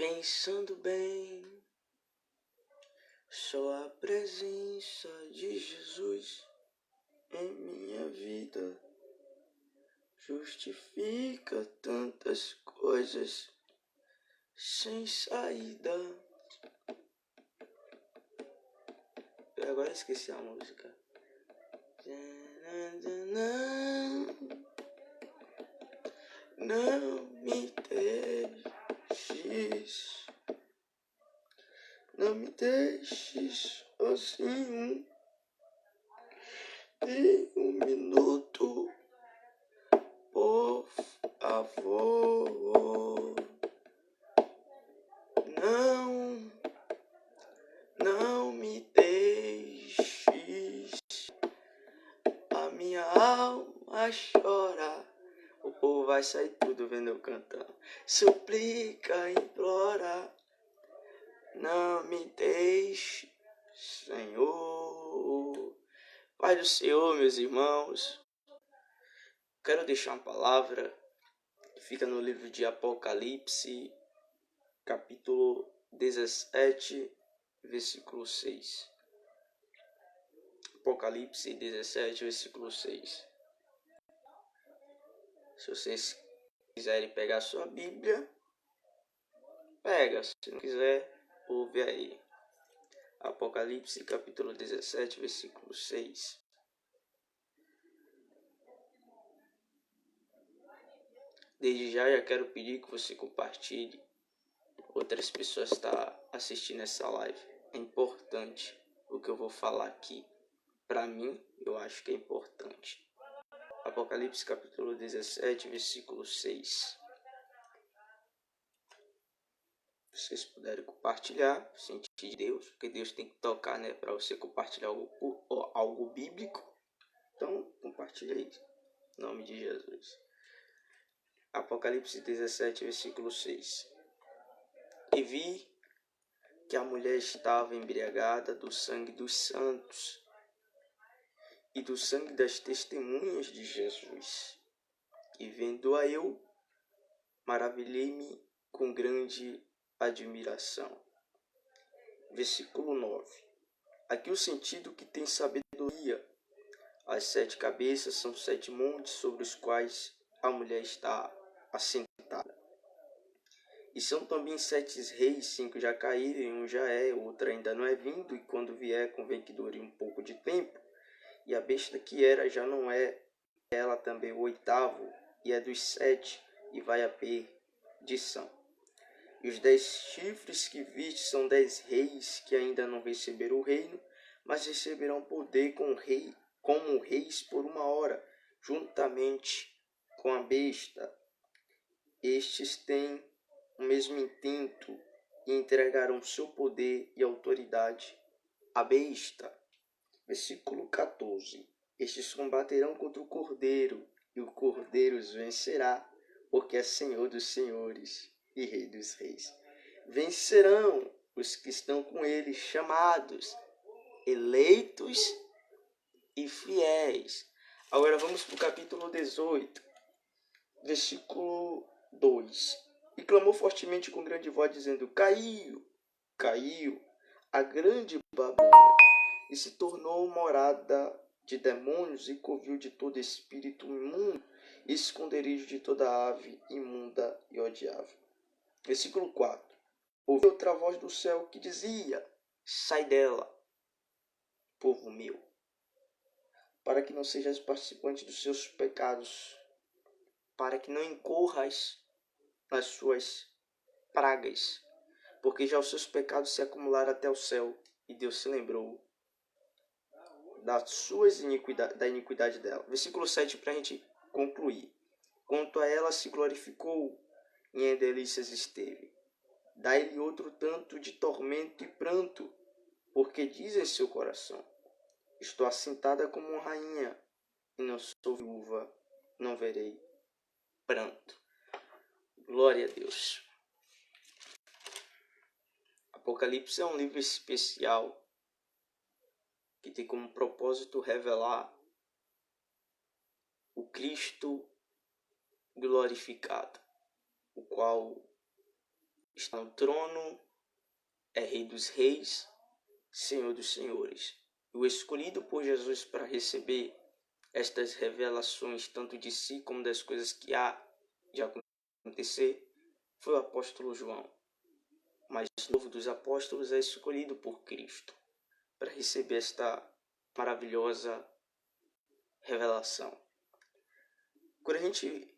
Pensando bem, só a presença de Jesus em minha vida justifica tantas coisas sem saída. Eu agora esqueci a música. Não me deixes, não me deixes sozinho em um minuto, por favor. Não me deixes, a minha alma chora. O povo vai sair tudo vendo eu cantando. Suplica, implora, não me deixe, Senhor. Pai do Senhor, meus irmãos, quero deixar uma palavra que fica no livro de Apocalipse, capítulo 17, versículo 6. Apocalipse 17, versículo 6. Se vocês quiserem pegar sua Bíblia, pega. Se não quiser, ouve aí. Apocalipse capítulo 17, versículo 6. Desde já quero pedir que você compartilhe. Outras pessoas estão assistindo essa live. É importante o que eu vou falar aqui. Para mim, eu acho que é importante. Apocalipse capítulo 17, versículo 6. Se vocês puderem compartilhar, sentir de Deus, porque Deus tem que tocar, né, para você compartilhar algo bíblico. Então, compartilha aí, em nome de Jesus. Apocalipse 17, versículo 6. E vi que a mulher estava embriagada do sangue dos santos e do sangue das testemunhas de Jesus. E vendo-a eu, maravilhei-me com grande admiração. Versículo 9. Aqui o sentido que tem sabedoria. As 7 cabeças são 7 montes sobre os quais a mulher está assentada. E são também 7 reis, 5 já caíram, um já é, outro ainda não é vindo, e quando vier convém que dure um pouco de tempo. E a besta que era já não é, ela também o 8º, e é dos 7, e vai à perdição. E os 10 chifres que viste são 10 reis que ainda não receberam o reino, mas receberão poder como reis por 1 hora, juntamente com a besta. Estes têm o mesmo intento e entregarão seu poder e autoridade à besta. Versículo 14. Estes combaterão contra o Cordeiro, e o Cordeiro os vencerá, porque é Senhor dos senhores e Rei dos reis. Vencerão os que estão com ele, chamados, eleitos e fiéis. Agora vamos para o capítulo 18, versículo 2. E clamou fortemente com grande voz, dizendo: caiu a grande Babilônia, e se tornou morada de demônios e covil de todo espírito imundo, e esconderijo de toda ave imunda e odiável. Versículo 4. Ouvi outra voz do céu que dizia: sai dela, povo meu, para que não sejas participante dos seus pecados, para que não incorras nas suas pragas, porque já os seus pecados se acumularam até o céu, e Deus se lembrou da iniquidade dela. Versículo 7, para a gente concluir. Quanto a ela se glorificou, e em delícias esteve. Dá-lhe outro tanto de tormento e pranto, porque diz em seu coração: estou assentada como uma rainha, e não sou viúva, não verei pranto. Glória a Deus. Apocalipse é um livro especial que tem como propósito revelar o Cristo glorificado, o qual está no trono, é Rei dos reis, Senhor dos senhores. O escolhido por Jesus para receber estas revelações, tanto de si como das coisas que há de acontecer, foi o apóstolo João. O mais novo dos apóstolos é escolhido por Cristo para receber esta maravilhosa revelação. Quando a gente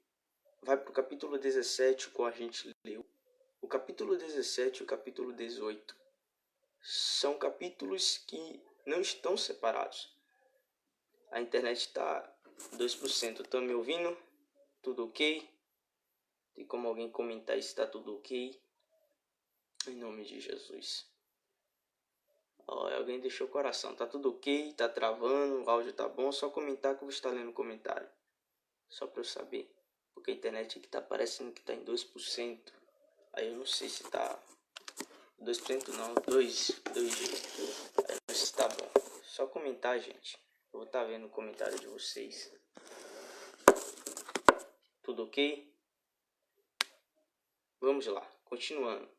vai para o capítulo 17, como a gente leu, o capítulo 17 e o capítulo 18 são capítulos que não estão separados. A internet está 2%. Estão me ouvindo? Tudo ok? Tem como alguém comentar se está tudo ok? Em nome de Jesus. Alguém deixou o coração. Tá tudo ok? Tá travando? O áudio tá bom? Só comentar que eu vou estar lendo o comentário. Só para eu saber. Porque a internet aqui tá parecendo que tá em 2%. Aí eu não sei se tá 2% não, 2G. Aí eu não sei se tá bom. Só comentar, gente. Eu vou estar vendo o comentário de vocês. Tudo ok? Vamos lá, continuando.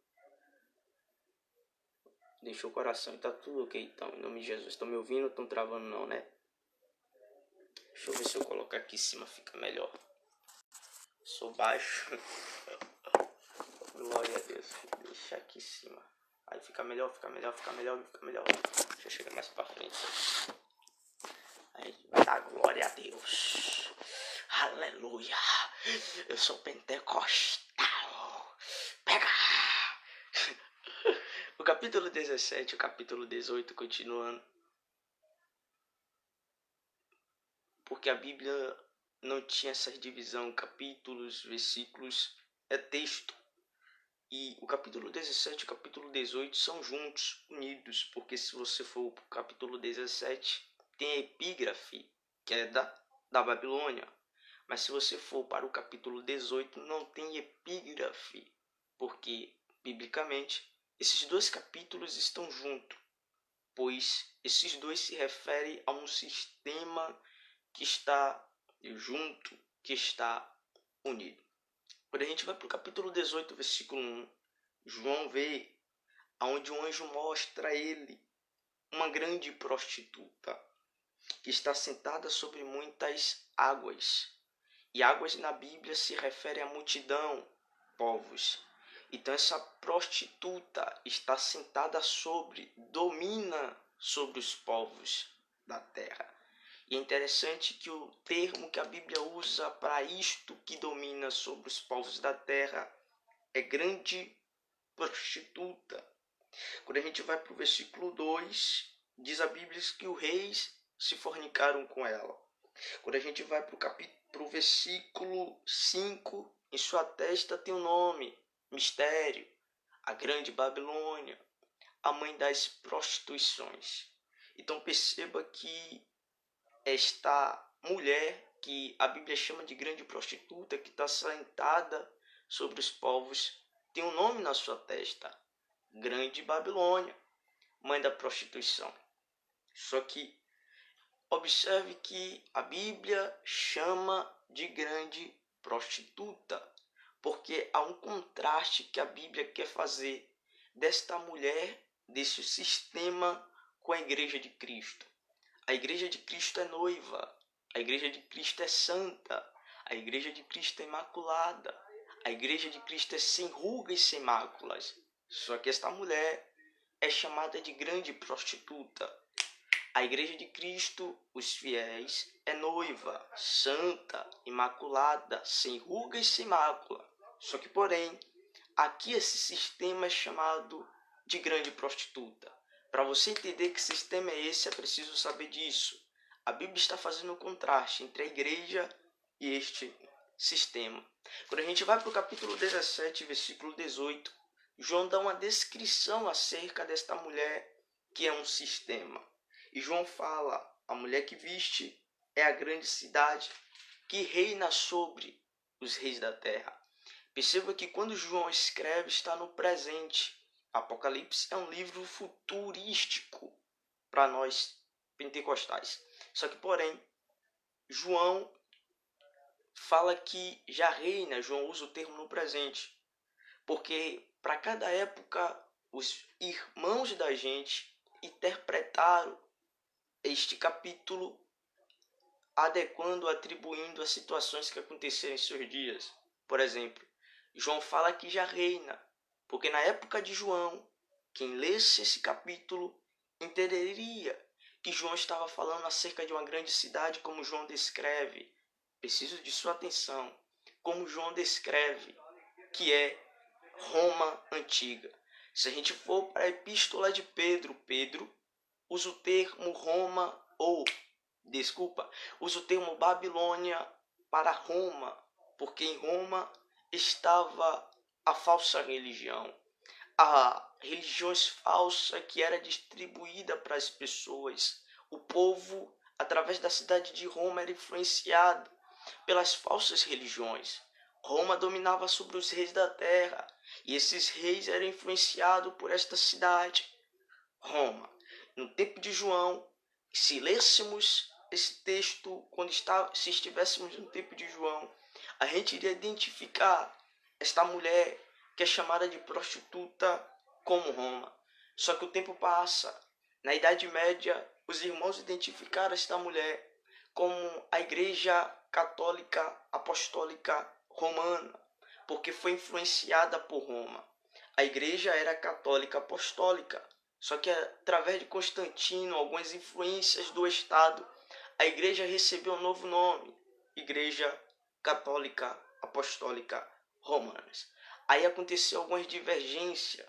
Deixou o coração e tá tudo ok então, em nome de Jesus. Estão me ouvindo? Estão travando não, né? Deixa eu ver se eu colocar aqui em cima fica melhor. Sou baixo. Glória a Deus. Deixa aqui em cima. Aí fica melhor, fica melhor, fica melhor, fica melhor. Deixa eu chegar mais pra frente. Aí vai dar glória a Deus. Aleluia. Eu sou pentecostal. Pega! O capítulo 17 e o capítulo 18 continuando. Porque a Bíblia não tinha essa divisão, capítulos, versículos, é texto. E o capítulo 17 e o capítulo 18 são juntos, unidos, porque se você for para o capítulo 17, tem a epígrafe, que é da Babilônia. Mas se você for para o capítulo 18, não tem epígrafe, porque, biblicamente, esses dois capítulos estão juntos, pois esses dois se referem a um sistema que está junto, que está unido. Quando a gente vai para o capítulo 18, versículo 1, João vê onde um anjo mostra a ele uma grande prostituta que está sentada sobre muitas águas. E águas na Bíblia se refere à multidão, povos. Então essa prostituta está sentada domina sobre os povos da terra. E é interessante que o termo que a Bíblia usa para isto que domina sobre os povos da terra é grande prostituta. Quando a gente vai para o versículo 2, diz a Bíblia que os reis se fornicaram com ela. Quando a gente vai para o versículo 5, em sua testa tem um nome, mistério, a grande Babilônia, a mãe das prostituições. Então perceba que esta mulher, que a Bíblia chama de grande prostituta, que está sentada sobre os povos, tem um nome na sua testa, grande Babilônia, mãe da prostituição. Só que observe que a Bíblia chama de grande prostituta, porque há um contraste que a Bíblia quer fazer desta mulher, desse sistema, com a igreja de Cristo. A igreja de Cristo é noiva, a igreja de Cristo é santa, a igreja de Cristo é imaculada, a igreja de Cristo é sem rugas e sem máculas. Só que esta mulher é chamada de grande prostituta. A igreja de Cristo, os fiéis, é noiva, santa, imaculada, sem rugas e sem mácula. Só que, porém, aqui esse sistema é chamado de grande prostituta. Para você entender que sistema é esse, é preciso saber disso. A Bíblia está fazendo um contraste entre a igreja e este sistema. Quando a gente vai para o capítulo 17, versículo 18, João dá uma descrição acerca desta mulher que é um sistema. E João fala, a mulher que viste é a grande cidade que reina sobre os reis da terra. Perceba que quando João escreve, está no presente. Apocalipse é um livro futurístico para nós pentecostais. Só que, porém, João fala que já reina, João usa o termo no presente, porque para cada época, os irmãos da gente interpretaram este capítulo adequando, atribuindo as situações que aconteceram em seus dias. Por exemplo, João fala que já reina, porque na época de João, quem lesse esse capítulo entenderia que João estava falando acerca de uma grande cidade, como João descreve. Preciso de sua atenção. Como João descreve, que é Roma antiga. Se a gente for para a epístola de Pedro, Pedro usa o termo Roma usa o termo Babilônia para Roma, porque em Roma estava a falsa religião, a religião falsa que era distribuída para as pessoas. O povo, através da cidade de Roma, era influenciado pelas falsas religiões. Roma dominava sobre os reis da terra, e esses reis eram influenciados por esta cidade, Roma. No tempo de João, se lêssemos esse texto, se estivéssemos no tempo de João, a gente iria identificar esta mulher que é chamada de prostituta como Roma. Só que o tempo passa. Na Idade Média, os irmãos identificaram esta mulher como a Igreja Católica Apostólica Romana, porque foi influenciada por Roma. A igreja era católica apostólica, só que através de Constantino, algumas influências do Estado, a igreja recebeu um novo nome, Igreja Católica Apostólica Romana. Aí aconteceu algumas divergências,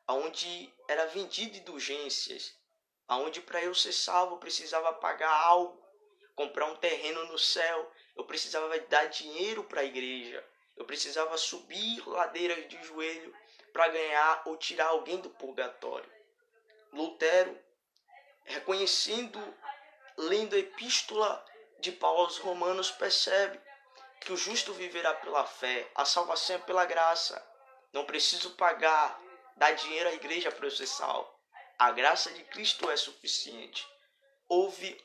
onde era vendido indulgências, onde para eu ser salvo eu precisava pagar algo, comprar um terreno no céu, eu precisava dar dinheiro para a igreja, eu precisava subir ladeiras de joelho para ganhar ou tirar alguém do purgatório. Lutero, reconhecendo, lendo a epístola de Paulo aos Romanos, percebe que o justo viverá pela fé, a salvação é pela graça. Não preciso pagar, dar dinheiro à igreja para eu ser salvo. A graça de Cristo é suficiente. Houve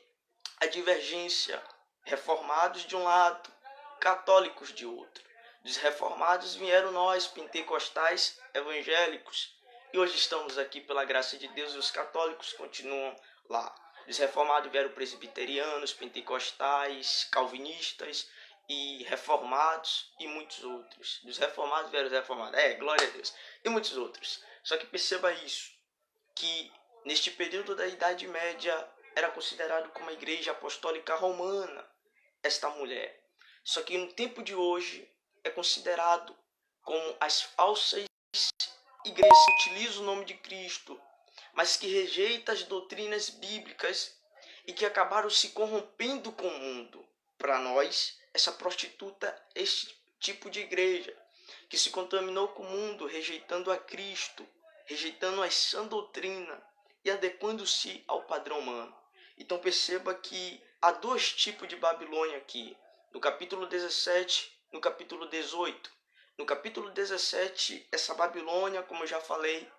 a divergência, reformados de um lado, católicos de outro. Dos reformados vieram nós, pentecostais, evangélicos, e hoje estamos aqui pela graça de Deus e os católicos continuam lá. Dos reformados vieram presbiterianos, pentecostais, calvinistas e reformados e muitos outros. Dos reformados vieram os reformados, glória a Deus, e muitos outros. Só que perceba isso, que neste período da Idade Média era considerado como a Igreja Apostólica Romana esta mulher. Só que no tempo de hoje é considerado como as falsas igrejas que utilizam o nome de Cristo, mas que rejeitam as doutrinas bíblicas e que acabaram se corrompendo com o mundo. Para nós, essa prostituta é este tipo de igreja que se contaminou com o mundo, rejeitando a Cristo, rejeitando a sã doutrina e adequando-se ao padrão humano. Então perceba que há dois tipos de Babilônia aqui, no capítulo 17, no capítulo 18. No capítulo 17, essa Babilônia, como eu já falei,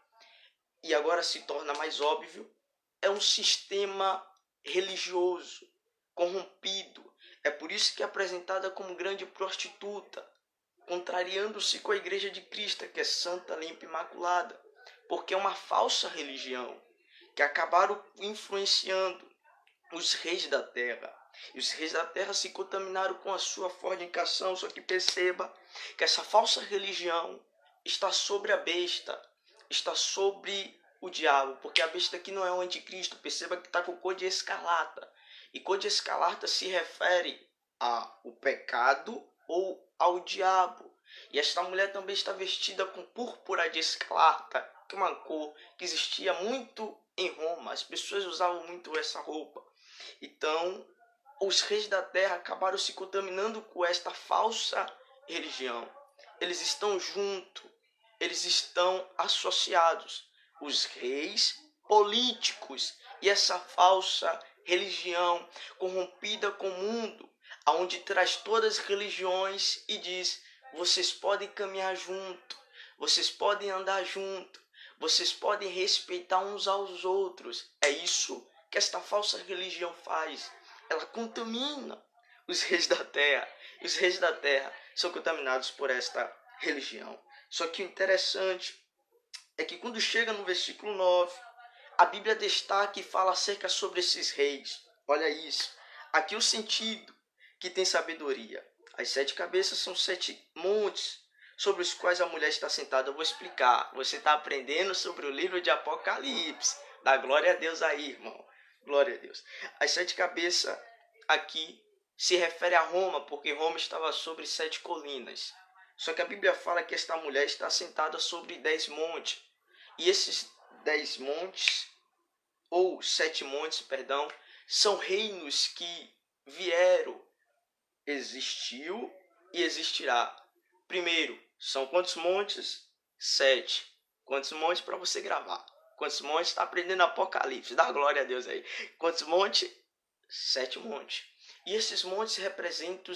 e agora se torna mais óbvio, é um sistema religioso, corrompido. É por isso que é apresentada como grande prostituta, contrariando-se com a Igreja de Cristo, que é santa, limpa e imaculada, porque é uma falsa religião, que acabaram influenciando os reis da terra. E os reis da terra se contaminaram com a sua fornicação. Só que perceba que essa falsa religião está sobre a besta, está sobre o diabo, porque a besta aqui não é o anticristo. Perceba que está com cor de escarlata, e cor de escarlata se refere ao pecado ou ao diabo. E esta mulher também está vestida com púrpura de escarlata, que é uma cor que existia muito em Roma. As pessoas usavam muito essa roupa. Então, os reis da terra acabaram se contaminando com esta falsa religião. Eles estão juntos, eles estão associados. Os reis políticos e essa falsa religião corrompida com o mundo, aonde traz todas as religiões e diz: vocês podem caminhar junto, vocês podem andar junto, vocês podem respeitar uns aos outros. É isso que esta falsa religião faz. Ela contamina os reis da terra. E os reis da terra são contaminados por esta religião. Só que o interessante é que quando chega no versículo 9, a Bíblia destaca e fala acerca sobre esses reis. Olha isso. Aqui o sentido que tem sabedoria. As 7 cabeças são 7 montes sobre os quais a mulher está sentada. Eu vou explicar. Você está aprendendo sobre o livro de Apocalipse. Dá glória a Deus aí, irmão. Glória a Deus. As 7 cabeças aqui se refere a Roma, porque Roma estava sobre 7 colinas. Só que a Bíblia fala que esta mulher está sentada sobre 10 montes. E esses 10 montes, ou 7 montes, perdão, são reinos que vieram, existiu e existirá. Primeiro, são quantos montes? 7. Quantos montes para você gravar? Quantos montes? Está aprendendo Apocalipse. Dá glória a Deus aí. Quantos montes? 7 montes. E esses montes representam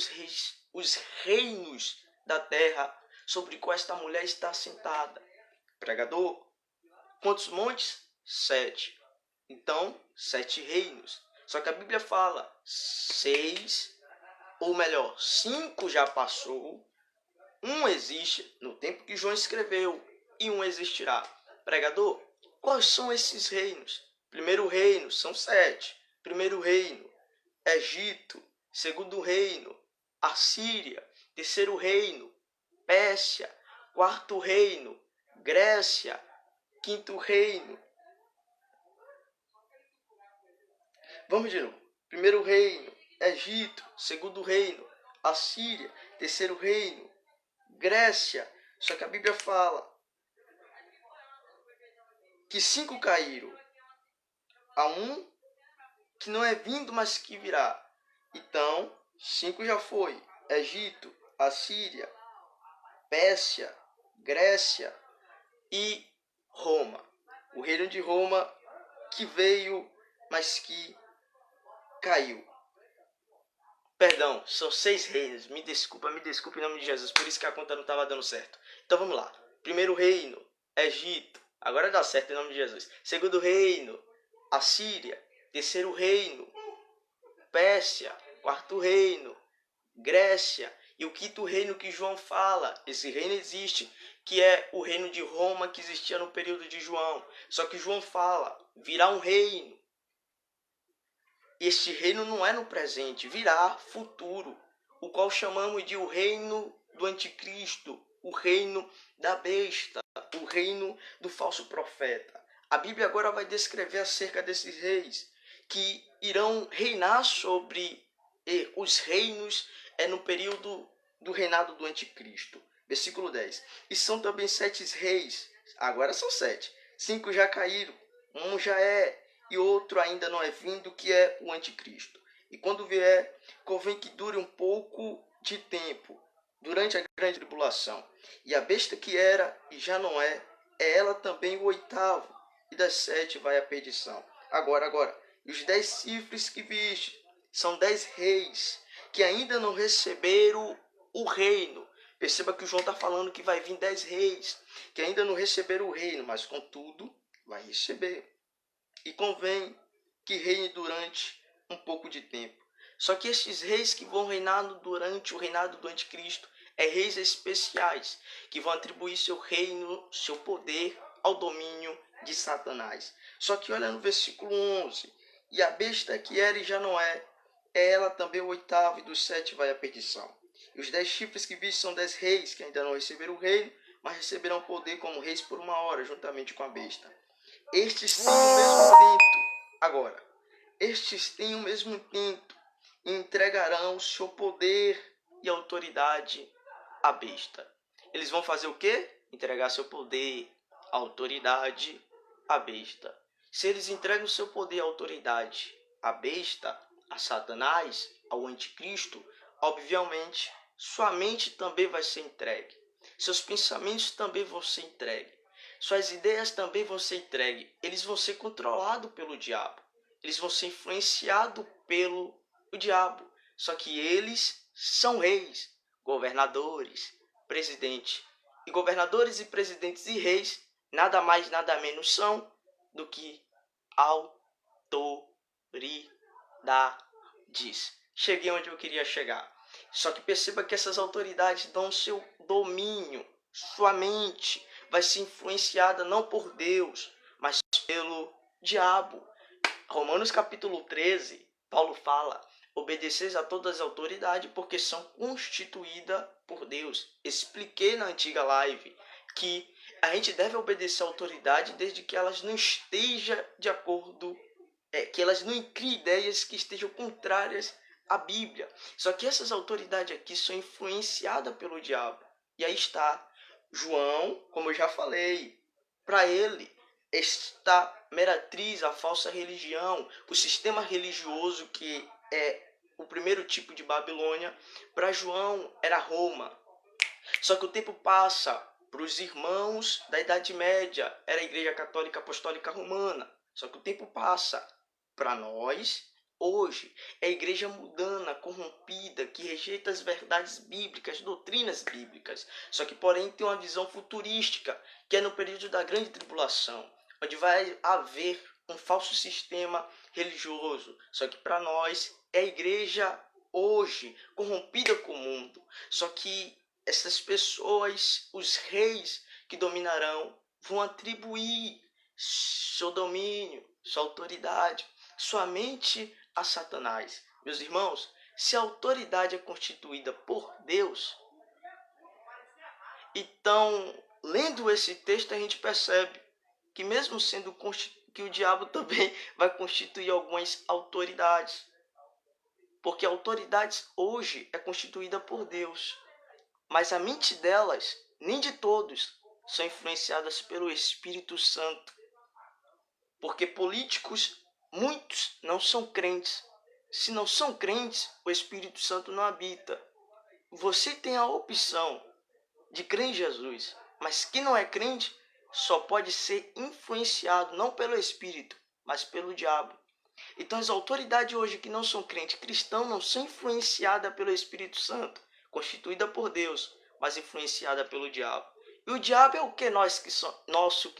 os reinos da terra sobre qual esta mulher está sentada. Pregador, quantos montes? 7. Então, 7 reinos. Só que a Bíblia fala 6, ou melhor, 5 já passou, um existe no tempo que João escreveu e um existirá. Pregador, quais são esses reinos? Primeiro reino, são 7. Primeiro reino, Egito. Segundo reino, Assíria. Terceiro reino, Pérsia. Quarto reino, Grécia. Quinto reino. Vamos de novo. Primeiro reino, Egito. Segundo reino, Assíria. Terceiro reino, Grécia. Só que a Bíblia fala que 5 caíram. Há um que não é vindo, mas que virá. Então, 5 já foi. Egito, Assíria, Pérsia, Grécia e Roma. O reino de Roma que veio, mas que caiu. Perdão, são 6 reinos. Me desculpa em nome de Jesus. Por isso que a conta não estava dando certo. Então vamos lá. Primeiro reino, Egito. Agora dá certo em nome de Jesus. Segundo reino, Assíria. Terceiro reino, Pérsia. Quarto reino, Grécia. E o quinto reino que João fala, esse reino existe, que é o reino de Roma que existia no período de João. Só que João fala, virá um reino. Este reino não é no presente, virá futuro, o qual chamamos de o reino do anticristo, o reino da besta, o reino do falso profeta. A Bíblia agora vai descrever acerca desses reis que irão reinar sobre os reinos no período do reinado do anticristo. Versículo 10. E são também 7 reis, agora são 7. 5 já caíram, um já é, e outro ainda não é vindo, que é o anticristo. E quando vier, convém que dure um pouco de tempo, durante a grande tribulação. E a besta que era e já não é ela também o 8º, e das 7 vai a perdição. Agora, e os 10 cifres que viste, são 10 reis, que ainda não receberam o reino. Perceba que o João está falando que vai vir 10 reis, que ainda não receberam o reino, mas contudo, vai receber. E convém que reine durante um pouco de tempo. Só que estes reis que vão reinar durante o reinado do anticristo reis especiais, que vão atribuir seu reino, seu poder ao domínio de Satanás. Só que olha no versículo 11. E a besta que era e já não é ela também o 8º, e dos 7 vai à perdição. E os 10 chifres que viste são 10 reis, que ainda não receberam o reino, mas receberão poder como reis por 1 hora, juntamente com a besta. Estes têm o mesmo intento. Estes têm o mesmo intento e entregarão o seu poder e autoridade à besta. Eles vão fazer o quê? Entregar seu poder, autoridade à besta. Se eles entregam seu poder e autoridade à besta, a Satanás, ao anticristo, obviamente, sua mente também vai ser entregue. Seus pensamentos também vão ser entregues. Suas ideias também vão ser entregues. Eles vão ser controlados pelo diabo. Eles vão ser influenciados pelo diabo. Só que eles são reis, governadores, presidentes. E governadores e presidentes e reis, nada mais, nada menos são do que autoridades. Cheguei onde eu queria chegar. Só que perceba que essas autoridades dão seu domínio, sua mente. vai ser influenciada não por Deus, mas pelo diabo. Romanos capítulo 13, Paulo fala: obedeceis a todas as autoridades porque são constituídas por Deus. Expliquei na antiga live que a gente deve obedecer a autoridade desde que elas não estejam de acordo, que elas não criem ideias que estejam contrárias à Bíblia. Só que essas autoridades aqui são influenciadas pelo diabo. E aí está João, como eu já falei, para ele esta meretriz, a falsa religião, o sistema religioso que é o primeiro tipo de Babilônia, para João era Roma. Só que o tempo passa, para os irmãos da Idade Média era a Igreja Católica Apostólica Romana. Só que o tempo passa, para nós hoje é a igreja mundana, corrompida, que rejeita as verdades bíblicas, doutrinas bíblicas. Só que porém tem uma visão futurística, que é no período da grande tribulação, onde vai haver um falso sistema religioso. Só que para nós é a igreja hoje corrompida com o mundo. Só que essas pessoas, os reis que dominarão, vão atribuir seu domínio, sua autoridade, somente a Satanás. Meus irmãos, se a autoridade é constituída por Deus, então, lendo esse texto, a gente percebe que mesmo sendo que o diabo também vai constituir algumas autoridades. Porque autoridades hoje é constituída por Deus. Mas a mente delas, nem de todos, são influenciadas pelo Espírito Santo. Porque políticos, muitos não são crentes. Se não são crentes, o Espírito Santo não habita. Você tem a opção de crer em Jesus, mas quem não é crente só pode ser influenciado não pelo Espírito, mas pelo diabo. Então as autoridades hoje que não são crentes, cristãos, não são influenciadas pelo Espírito Santo, constituída por Deus, mas influenciada pelo diabo. E o diabo é o que nós que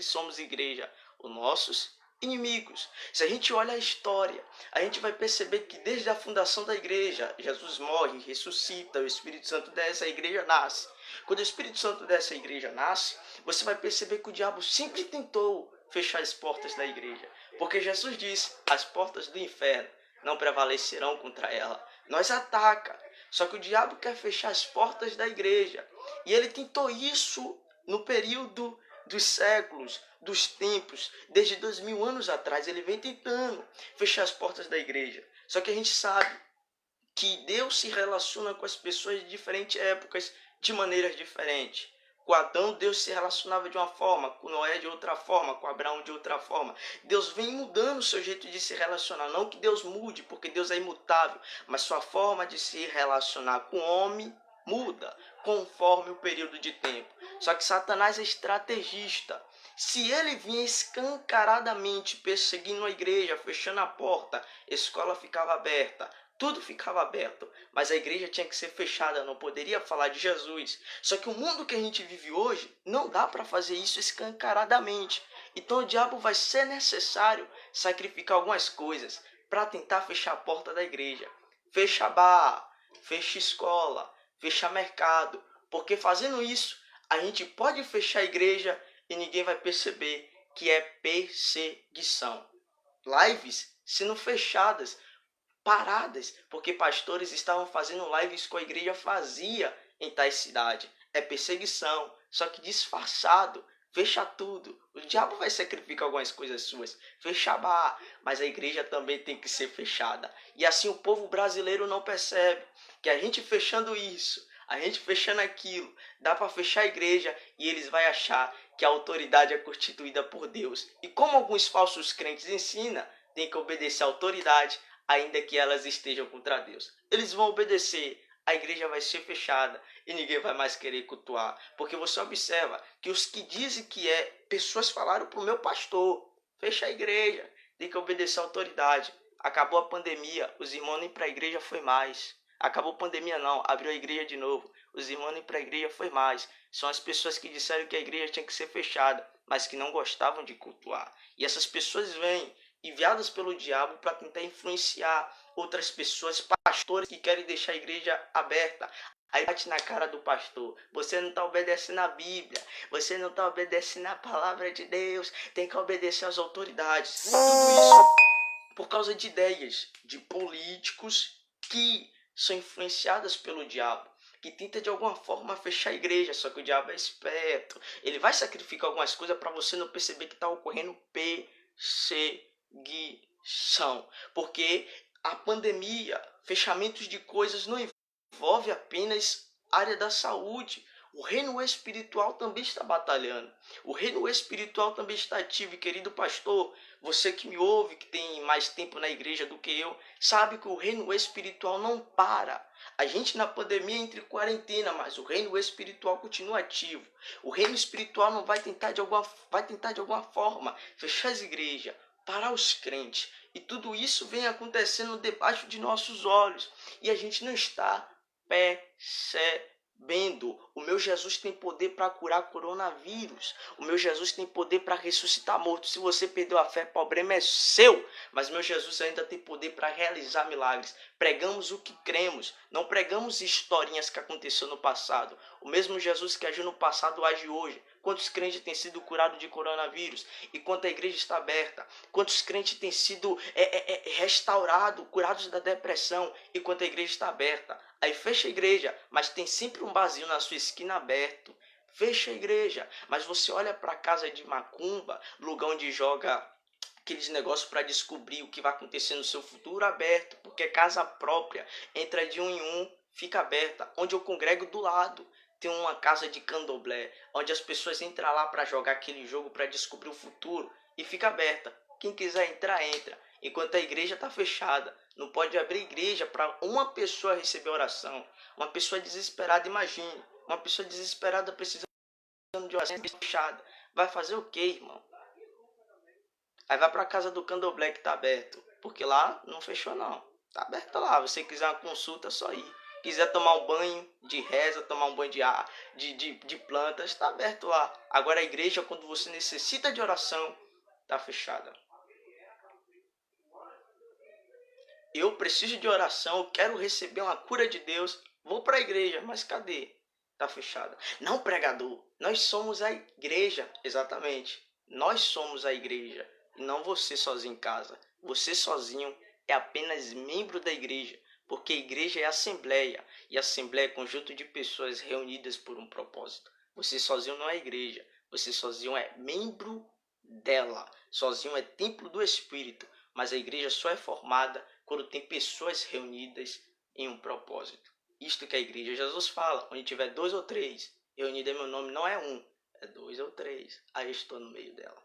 somos igreja? Os nossos inimigos. Se a gente olha a história, a gente vai perceber que desde a fundação da igreja, Jesus morre, ressuscita, o Espírito Santo desce, a igreja nasce. Quando o Espírito Santo dessa igreja nasce, você vai perceber que o diabo sempre tentou fechar as portas da igreja. Porque Jesus disse, as portas do inferno não prevalecerão contra ela. Nós ataca. Só que o diabo quer fechar as portas da igreja. E ele tentou isso no período dos séculos, dos tempos, desde 2000 anos atrás. Ele vem tentando fechar as portas da igreja. Só que a gente sabe que Deus se relaciona com as pessoas de diferentes épocas, de maneiras diferentes. Com Adão, Deus se relacionava de uma forma, com Noé de outra forma, com Abraão de outra forma. Deus vem mudando o seu jeito de se relacionar. Não que Deus mude, porque Deus é imutável, mas sua forma de se relacionar com o homem muda conforme o período de tempo. Só que Satanás é estrategista. Se ele vinha escancaradamente perseguindo a igreja, fechando a porta, a escola ficava aberta, tudo ficava aberto, mas a igreja tinha que ser fechada, não poderia falar de Jesus. Só que o mundo que a gente vive hoje, não dá para fazer isso escancaradamente. Então o diabo vai ser necessário sacrificar algumas coisas para tentar fechar a porta da igreja. Fecha bar, fecha escola, fecha mercado, porque fazendo isso, a gente pode fechar a igreja e ninguém vai perceber que é perseguição. Lives sendo fechadas, paradas, porque pastores estavam fazendo lives que a igreja fazia em tais cidades. É perseguição, só que disfarçado. Fecha tudo. O diabo vai sacrificar algumas coisas suas. Fecha bar, mas a igreja também tem que ser fechada. E assim o povo brasileiro não percebe que a gente fechando isso, a gente fechando aquilo, dá para fechar a igreja e eles vão achar que a autoridade é constituída por Deus. E como alguns falsos crentes ensinam, tem que obedecer à autoridade, ainda que elas estejam contra Deus. Eles vão obedecer, a igreja vai ser fechada e ninguém vai mais querer cultuar. Porque você observa que os que dizem que é, pessoas falaram para o meu pastor, fecha a igreja, tem que obedecer à autoridade. Acabou a pandemia, os irmãos nem para a igreja foi mais. Acabou a pandemia não, abriu a igreja de novo. Os irmãos nem para a igreja foi mais. São as pessoas que disseram que a igreja tinha que ser fechada, mas que não gostavam de cultuar. E essas pessoas vêm enviadas pelo diabo para tentar influenciar outras pessoas, pastores que querem deixar a igreja aberta. Aí bate na cara do pastor: você não está obedecendo a Bíblia, você não está obedecendo a palavra de Deus, tem que obedecer às autoridades. Tudo isso por causa de ideias de políticos que são influenciadas pelo diabo, que tenta de alguma forma fechar a igreja. Só que o diabo é esperto, ele vai sacrificar algumas coisas para você não perceber que está ocorrendo perseguição, porque a pandemia, fechamentos de coisas não envolve apenas a área da saúde. O reino espiritual também está batalhando. O reino espiritual também está ativo. E querido pastor, você que me ouve, que tem mais tempo na igreja do que eu, sabe que o reino espiritual não para. A gente na pandemia entra em quarentena, mas o reino espiritual continua ativo. O reino espiritual não vai tentar de alguma forma fechar as igrejas, parar os crentes. E tudo isso vem acontecendo debaixo de nossos olhos. E a gente não está percebendo. O meu Jesus tem poder para curar coronavírus. O meu Jesus tem poder para ressuscitar morto. Se você perdeu a fé, o problema é seu. Mas meu Jesus ainda tem poder para realizar milagres. Pregamos o que cremos. Não pregamos historinhas que aconteceram no passado. O mesmo Jesus que agiu no passado age hoje. Quantos crentes têm sido curados de coronavírus? E quanto a igreja está aberta? Quantos crentes têm sido restaurados, curados da depressão? E quanto a igreja está aberta? Aí fecha a igreja, mas tem sempre um barzinho na sua esquina aberto. Fecha a igreja, mas você olha para a casa de macumba, lugar onde joga aqueles negócios para descobrir o que vai acontecer no seu futuro, aberto, porque é casa própria, entra de um em um, fica aberta. Onde eu congrego do lado tem uma casa de candomblé, onde as pessoas entram lá para jogar aquele jogo para descobrir o futuro e fica aberta. Quem quiser entrar, entra. Enquanto a igreja está fechada, não pode abrir igreja para uma pessoa receber oração. Uma pessoa desesperada, imagine, uma pessoa desesperada precisando de oração fechada. Vai fazer o quê, irmão? Aí vai para a casa do candomblé que está aberto, porque lá não fechou não. Está aberto lá, você quiser uma consulta, é só ir. Quiser tomar um banho de reza, tomar um banho de ar, de plantas, está aberto lá. Agora a igreja, quando você necessita de oração, está fechada. Eu preciso de oração, eu quero receber uma cura de Deus, vou para a igreja, mas cadê? Está fechada. Não, pregador, nós somos a igreja, exatamente. Nós somos a igreja, e não você sozinho em casa. Você sozinho é apenas membro da igreja, porque a igreja é assembleia, e a assembleia é conjunto de pessoas reunidas por um propósito. Você sozinho não é igreja, você sozinho é membro dela, sozinho é templo do Espírito, mas a igreja só é formada quando tem pessoas reunidas em um propósito. Isto que a igreja, Jesus fala, onde tiver 2 ou 3 reunidos em meu nome, não é um, é 2 ou 3, aí eu estou no meio dela.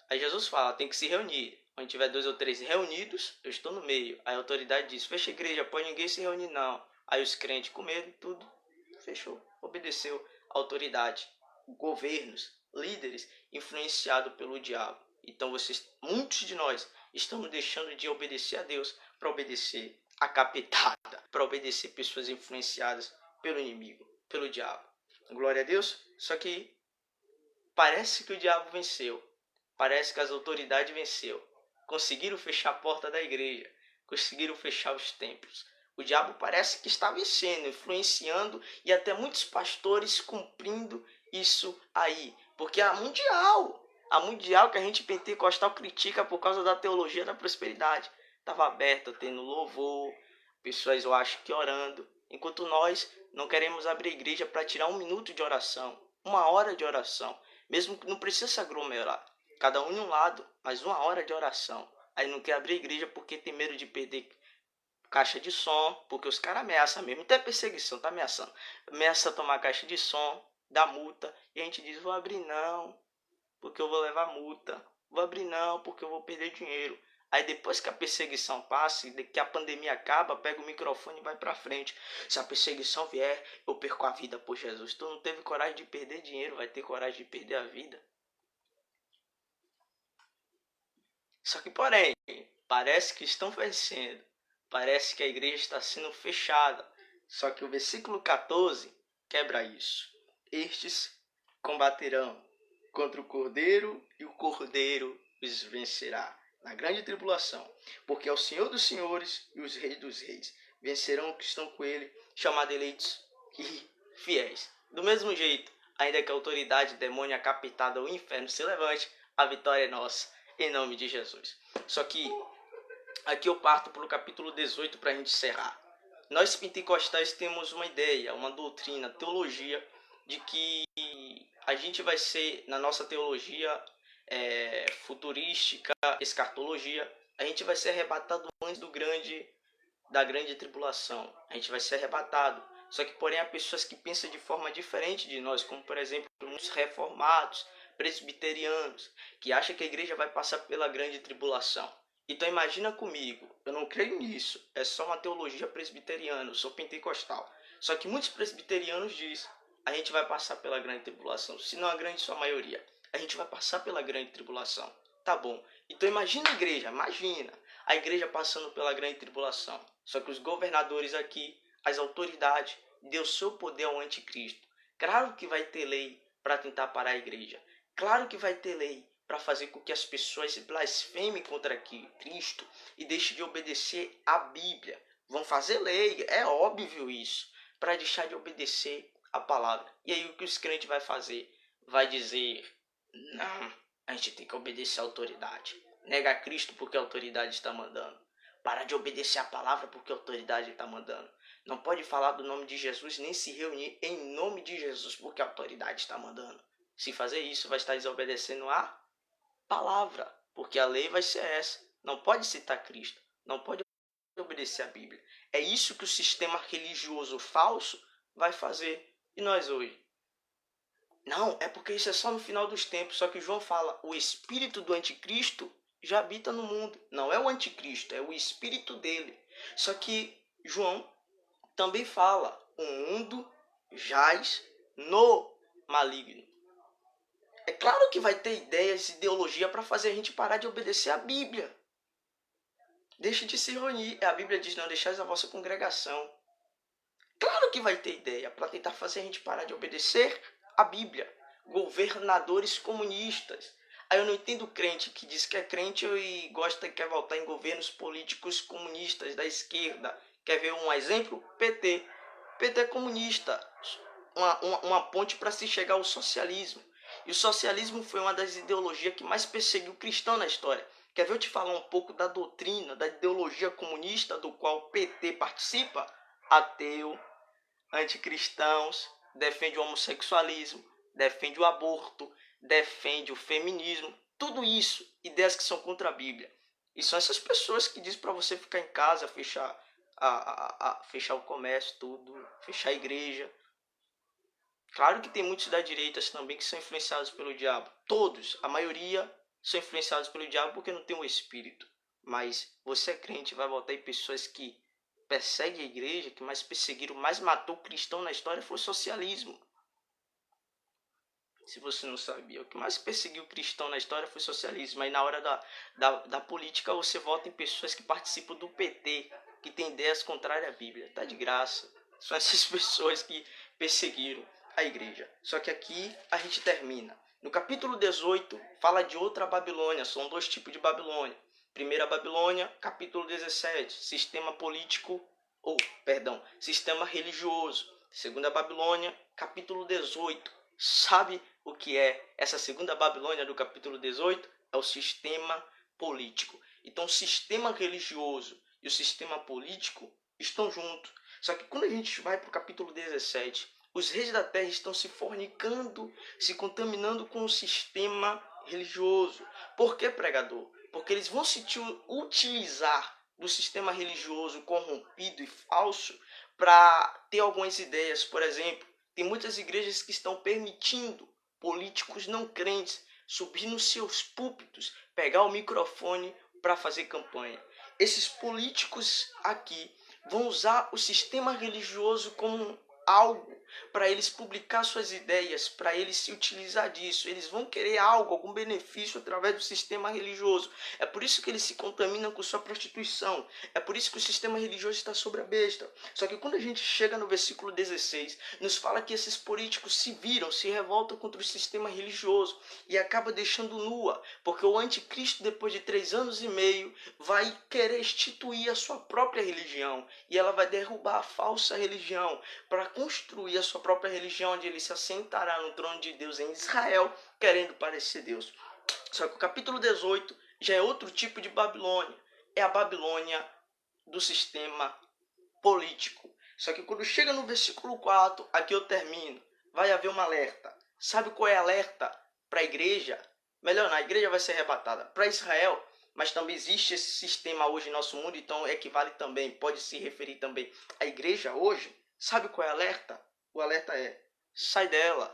Aí Jesus fala, tem que se reunir, onde tiver 2 ou 3 reunidos, eu estou no meio. Aí a autoridade diz, fecha a igreja, pode ninguém se reunir não. Aí os crentes com medo, tudo, fechou, obedeceu a autoridade. Governos, líderes influenciados pelo diabo. Então muitos de nós estamos deixando de obedecer a Deus para obedecer a capetada, para obedecer pessoas influenciadas pelo inimigo, pelo diabo. Glória a Deus. Só que parece que o diabo venceu. Parece que as autoridades venceu. Conseguiram fechar a porta da igreja. Conseguiram fechar os templos. O diabo parece que está vencendo, influenciando e até muitos pastores cumprindo isso aí. Porque a mundial que a gente pentecostal critica por causa da teologia da prosperidade, estava aberta, tendo louvor, pessoas eu acho que orando. Enquanto nós não queremos abrir a igreja para tirar 1 minuto de oração, 1 hora de oração. Mesmo que não precisa se aglomerar, cada um em um lado, mas 1 hora de oração. Aí não quer abrir a igreja porque tem medo de perder caixa de som, porque os caras ameaçam mesmo, até perseguição, tá ameaçando. Ameaça tomar caixa de som, dá multa, e a gente diz, vou abrir não, porque eu vou levar multa. Vou abrir não, porque eu vou perder dinheiro. Aí depois que a perseguição passa, que a pandemia acaba, pega o microfone e vai pra frente. Se a perseguição vier, eu perco a vida por Jesus. Tu não teve coragem de perder dinheiro, vai ter coragem de perder a vida. Só que porém, parece que estão vencendo. Parece que a igreja está sendo fechada. Só que o versículo 14 quebra isso. Estes combaterão contra o Cordeiro e o Cordeiro os vencerá. na grande tribulação, porque é o Senhor dos senhores e os reis dos reis vencerão os que estão com ele, chamados eleitos e fiéis. Do mesmo jeito, ainda que a autoridade demônia capitada ao inferno se levante, a vitória é nossa, em nome de Jesus. Só que aqui eu parto para o capítulo 18 para a gente encerrar. Nós pentecostais temos uma ideia, uma doutrina, teologia, de que a gente vai ser, na nossa teologia futurística, escatologia, a gente vai ser arrebatado antes da grande tribulação. A gente vai ser arrebatado. Só que, porém, há pessoas que pensam de forma diferente de nós, como, por exemplo, muitos reformados, presbiterianos, que acham que a igreja vai passar pela grande tribulação. Então imagina comigo, eu não creio nisso, é só uma teologia presbiteriana, eu sou pentecostal. Só que muitos presbiterianos dizem, a gente vai passar pela grande tribulação, se não a grande sua maioria, a gente vai passar pela grande tribulação. Tá bom, então imagina a igreja passando pela grande tribulação. Só que os governadores aqui, as autoridades, deu seu poder ao anticristo. Claro que vai ter lei para tentar parar a igreja. Claro que vai ter lei para fazer com que as pessoas blasfemem contra Cristo e deixem de obedecer a Bíblia. Vão fazer lei, é óbvio isso, para deixar de obedecer a palavra. E aí o que os crentes vai fazer? Vai dizer, não, a gente tem que obedecer a autoridade. Nega Cristo porque a autoridade está mandando. Para de obedecer a palavra porque a autoridade está mandando. Não pode falar do nome de Jesus nem se reunir em nome de Jesus porque a autoridade está mandando. Se fazer isso, vai estar desobedecendo a palavra, porque a lei vai ser essa. Não pode citar Cristo, não pode obedecer a Bíblia. É isso que o sistema religioso falso vai fazer. E nós hoje? Não, é porque isso é só no final dos tempos. Só que João fala, o espírito do anticristo já habita no mundo. Não é o anticristo, é o espírito dele. Só que João também fala, o mundo jaz no maligno. É claro que vai ter ideias, ideologia para fazer a gente parar de obedecer a Bíblia. Deixe de se reunir. A Bíblia diz, não deixais a vossa congregação. Claro que vai ter ideia para tentar fazer a gente parar de obedecer a Bíblia. Governadores comunistas. Aí eu não entendo crente que diz que é crente e quer voltar em governos políticos comunistas da esquerda. Quer ver um exemplo? PT. PT é comunista. Uma ponte para se chegar ao socialismo. E o socialismo foi uma das ideologias que mais perseguiu o cristão na história. Quer ver eu te falar um pouco da doutrina, da ideologia comunista do qual o PT participa? Ateu, anticristãos, defende o homossexualismo, defende o aborto, defende o feminismo. Tudo isso, ideias que são contra a Bíblia. E são essas pessoas que dizem para você ficar em casa, fechar o comércio, tudo, fechar a igreja. Claro que tem muitos da direita também que são influenciados pelo diabo. Todos, a maioria, são influenciados pelo diabo porque não tem o espírito. Mas você é crente, vai voltar em pessoas que perseguem a igreja, que mais perseguiram, mais matou cristão na história foi o socialismo. Se você não sabia, o que mais perseguiu cristão na história foi o socialismo. Aí na hora da política você vota em pessoas que participam do PT, que tem ideias contrárias à Bíblia. Tá de graça. São essas pessoas que perseguiram a igreja. Só que aqui a gente termina. No capítulo 18 fala de outra Babilônia. São dois tipos de Babilônia. Primeira Babilônia, capítulo 17, sistema sistema religioso. Segunda Babilônia, capítulo 18. Sabe o que é essa segunda Babilônia do capítulo 18? É o sistema político. Então o sistema religioso e o sistema político estão juntos. Só que quando a gente vai para o capítulo 17, os reis da terra estão se fornicando, se contaminando com o sistema religioso. Por que, pregador? Porque eles vão se utilizar do sistema religioso corrompido e falso para ter algumas ideias. Por exemplo, tem muitas igrejas que estão permitindo políticos não crentes subir nos seus púlpitos, pegar o microfone para fazer campanha. Esses políticos aqui vão usar o sistema religioso como algo para eles publicar suas ideias, para eles se utilizar disso. Eles vão querer algo, algum benefício através do sistema religioso. É por isso que eles se contaminam com sua prostituição. É por isso que o sistema religioso está sobre a besta. Só que quando a gente chega no versículo 16, nos fala que esses políticos se viram, se revoltam contra o sistema religioso e acaba deixando nua, porque o anticristo, depois de 3 anos e meio, vai querer instituir a sua própria religião e ela vai derrubar a falsa religião para construir a sua própria religião, onde ele se assentará no trono de Deus em Israel, querendo parecer Deus. Só que o capítulo 18 já é outro tipo de Babilônia. É a Babilônia do sistema político. Só que quando chega no versículo 4, aqui eu termino, vai haver um alerta. Sabe qual é o alerta para a igreja? Melhor não, a igreja vai ser arrebatada. Para Israel, mas também existe esse sistema hoje em nosso mundo, então equivale também, pode se referir também à igreja hoje. Sabe qual é o alerta? O alerta é: sai dela,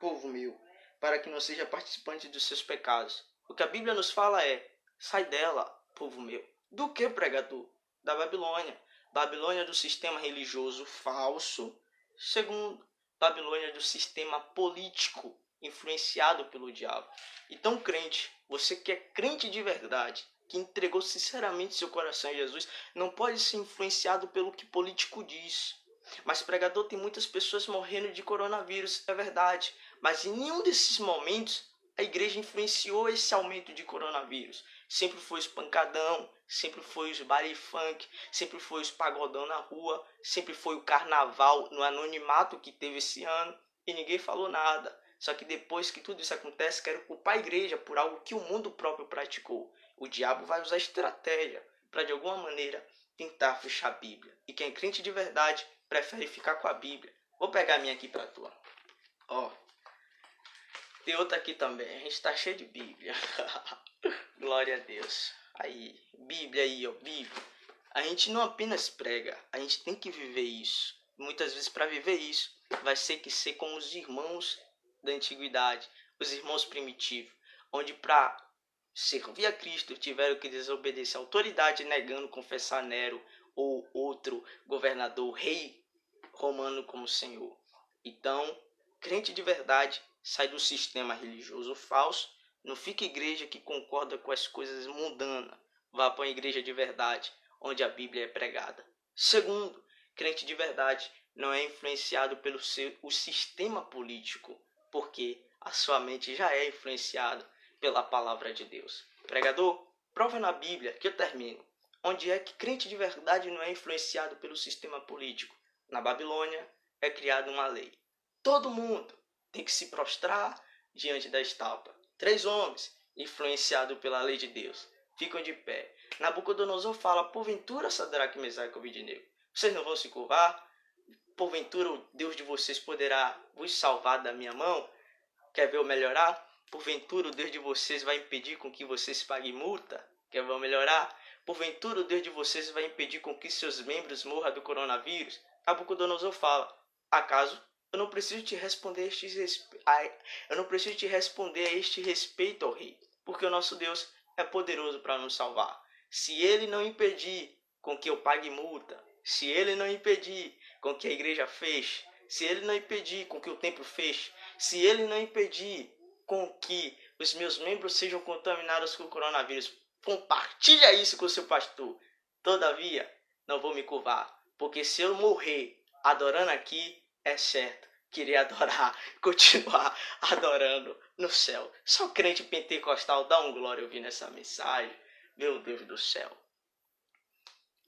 povo meu, para que não seja participante dos seus pecados. O que a Bíblia nos fala é: sai dela, povo meu. Do que, pregador? Da Babilônia. Babilônia do sistema religioso falso. Segundo, Babilônia do sistema político influenciado pelo diabo. Então, crente, você que é crente de verdade, que entregou sinceramente seu coração a Jesus, não pode ser influenciado pelo que político diz. Mas, pregador, tem muitas pessoas morrendo de coronavírus, é verdade. Mas em nenhum desses momentos a igreja influenciou esse aumento de coronavírus. Sempre foi os pancadão, sempre foi os baile funk, sempre foi os pagodão na rua, sempre foi o carnaval no anonimato que teve esse ano e ninguém falou nada. Só que depois que tudo isso acontece, quero culpar a igreja por algo que o mundo próprio praticou. O diabo vai usar estratégia para de alguma maneira tentar fechar a Bíblia. E quem é crente de verdade prefere ficar com a Bíblia. Vou pegar a minha aqui para tu. Ó, tem outra aqui também. A gente tá cheio de Bíblia. Glória a Deus. Aí, Bíblia aí, ó, Bíblia. A gente não apenas prega, a gente tem que viver isso. Muitas vezes para viver isso, vai ser que ser como os irmãos da antiguidade, os irmãos primitivos, onde para servir a Cristo tiveram que desobedecer a autoridade, negando confessar Nero ou outro governador, rei romano como Senhor. Então, crente de verdade sai do sistema religioso falso. Não fica igreja que concorda com as coisas mundanas. Vá para uma igreja de verdade, onde a Bíblia é pregada. Segundo, crente de verdade não é influenciado pelo o sistema político, porque a sua mente já é influenciada pela palavra de Deus. Pregador, prova na Bíblia, que eu termino. Onde é que crente de verdade não é influenciado pelo sistema político? Na Babilônia é criada uma lei. Todo mundo tem que se prostrar diante da estátua. 3 homens, influenciados pela lei de Deus, ficam de pé. Nabucodonosor fala: porventura, Sadraque, Mesaque e Abednego, vocês não vão se curvar? Porventura o Deus de vocês poderá vos salvar da minha mão? Quer ver eu melhorar? Porventura o Deus de vocês vai impedir com que vocês paguem multa? Quer ver eu melhorar? Porventura o Deus de vocês vai impedir com que seus membros morram do coronavírus? Nabucodonosor fala: acaso eu não preciso te responder a este respeito, ó rei, porque o nosso Deus é poderoso para nos salvar. Se ele não impedir com que eu pague multa, se ele não impedir com que a igreja feche, se ele não impedir com que o templo feche, se ele não impedir com que os meus membros sejam contaminados com o coronavírus, compartilha isso com o seu pastor. Todavia, não vou me curvar, porque se eu morrer adorando aqui, é certo que irei adorar, continuar adorando no céu. Só crente pentecostal dá um glória ouvindo essa mensagem. Meu Deus do céu.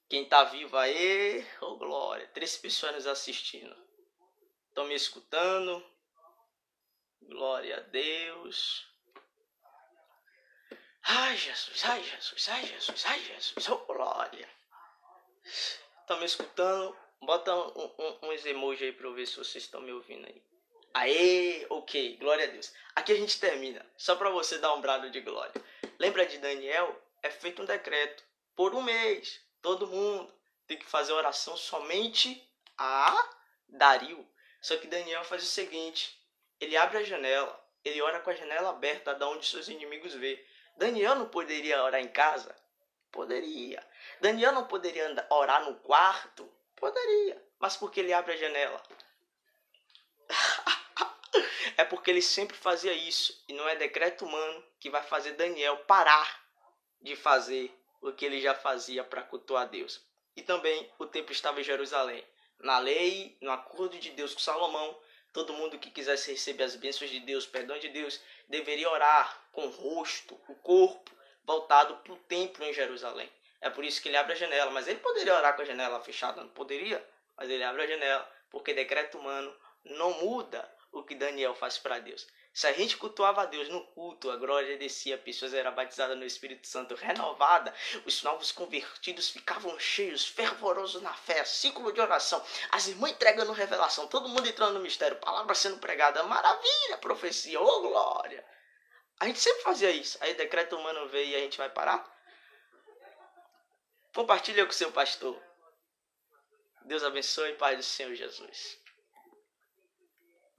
Quem tá vivo aí, oh glória. 3 pessoas nos assistindo. Estão me escutando? Glória a Deus. Ai, Jesus, ai, Jesus, ai, Jesus, ai, Jesus, oh glória. Estão me escutando? Bota uns emojis aí pra eu ver se vocês estão me ouvindo aí. Aê, ok, glória a Deus. Aqui a gente termina, só para você dar um brado de glória. Lembra de Daniel? É feito um decreto. Por 1 mês, todo mundo tem que fazer oração somente a Dario. Só que Daniel faz o seguinte: ele abre a janela, ele ora com a janela aberta, da onde seus inimigos vê. Daniel não poderia orar em casa? Poderia. Daniel não poderia orar no quarto? Poderia. Mas por que ele abre a janela? É porque ele sempre fazia isso. E não é decreto humano que vai fazer Daniel parar de fazer o que ele já fazia para cultuar a Deus. E também o templo estava em Jerusalém. Na lei, no acordo de Deus com Salomão, todo mundo que quisesse receber as bênçãos de Deus, perdão de Deus, deveria orar com o rosto, o corpo, voltado para o templo em Jerusalém. É por isso que ele abre a janela. Mas ele poderia orar com a janela fechada? Não poderia. Mas ele abre a janela, porque decreto humano não muda o que Daniel faz para Deus. Se a gente cultuava a Deus no culto, a glória descia, pessoas eram batizadas no Espírito Santo renovada, os novos convertidos ficavam cheios, fervorosos na fé, ciclo de oração, as irmãs entregando revelação, todo mundo entrando no mistério, palavra sendo pregada, maravilha, profecia, oh glória. A gente sempre fazia isso. Aí decreto humano veio e a gente vai parar? Compartilha com o seu pastor. Deus abençoe, Pai do Senhor Jesus.